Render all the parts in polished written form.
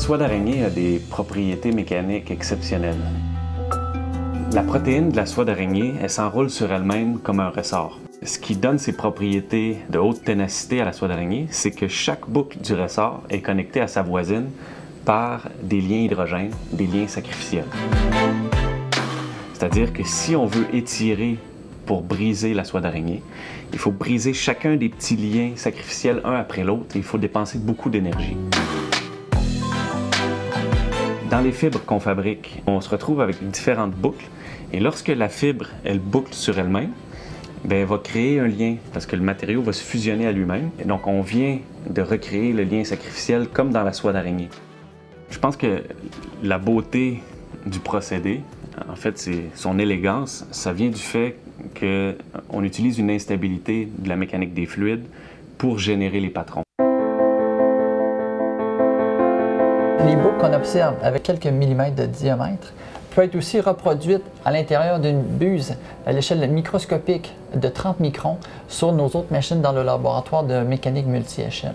soie d'araignée a des propriétés mécaniques exceptionnelles. La protéine de la soie d'araignée, elle s'enroule sur elle-même comme un ressort. Ce qui donne ses propriétés de haute ténacité à la soie d'araignée, c'est que chaque boucle du ressort est connectée à sa voisine par des liens hydrogènes, des liens sacrificiels. C'est-à-dire que si on veut étirer pour briser la soie d'araignée, il faut briser chacun des petits liens sacrificiels un après l'autre et il faut dépenser beaucoup d'énergie. Dans les fibres qu'on fabrique, on se retrouve avec différentes boucles et lorsque la fibre, elle boucle sur elle-même, bien, elle va créer un lien parce que le matériau va se fusionner à lui-même. Et donc, on vient de recréer le lien sacrificiel comme dans la soie d'araignée. Je pense que la beauté du procédé, en fait, c'est son élégance, ça vient du fait qu'on utilise une instabilité de la mécanique des fluides pour générer les patrons. Les boucles qu'on observe avec quelques millimètres de diamètre peuvent être aussi reproduites à l'intérieur d'une buse à l'échelle microscopique de 30 microns sur nos autres machines dans le laboratoire de mécanique multi-échelle.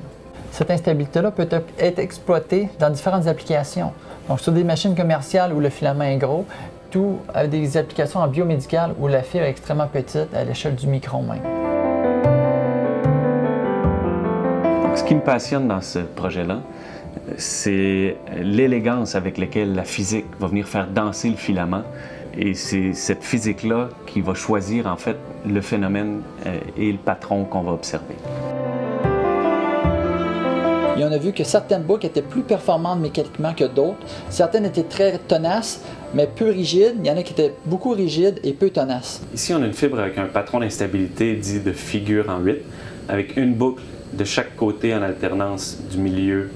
Cette instabilité-là peut être exploitée dans différentes applications. Donc sur des machines commerciales où le filament est gros, tout à des applications en biomédical où la fibre est extrêmement petite à l'échelle du micron même. Donc, ce qui me passionne dans ce projet-là, c'est l'élégance avec laquelle la physique va venir faire danser le filament. Et c'est cette physique-là qui va choisir en fait le phénomène et le patron qu'on va observer. Et on a vu que certaines boucles étaient plus performantes mécaniquement que d'autres. Certaines étaient très tenaces, mais peu rigides. Il y en a qui étaient beaucoup rigides et peu tenaces. Ici, on a une fibre avec un patron d'instabilité dit de figure en 8, avec une boucle de chaque côté en alternance du milieu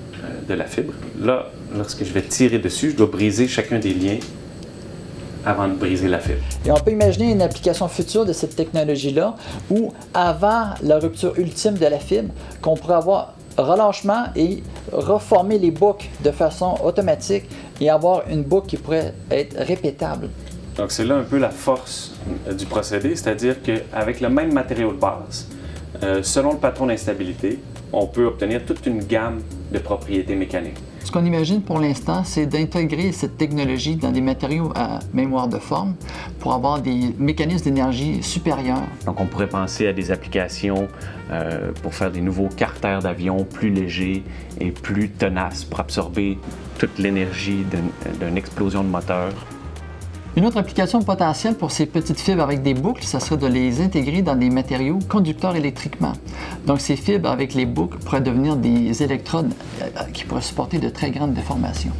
de la fibre. Là, lorsque je vais tirer dessus, je dois briser chacun des liens avant de briser la fibre. Et on peut imaginer une application future de cette technologie-là où, avant la rupture ultime de la fibre, qu'on pourrait avoir relâchement et reformer les boucles de façon automatique et avoir une boucle qui pourrait être répétable. Donc c'est là un peu la force du procédé, c'est-à-dire qu'avec le même matériau de base, selon le patron d'instabilité, on peut obtenir toute une gamme de propriétés mécaniques. Ce qu'on imagine pour l'instant, c'est d'intégrer cette technologie dans des matériaux à mémoire de forme pour avoir des mécanismes d'énergie supérieurs. Donc on pourrait penser à des applications pour faire des nouveaux carters d'avion plus légers et plus tenaces pour absorber toute l'énergie d'une explosion de moteur. Une autre application potentielle pour ces petites fibres avec des boucles, ce serait de les intégrer dans des matériaux conducteurs électriquement. Donc ces fibres avec les boucles pourraient devenir des électrodes qui pourraient supporter de très grandes déformations.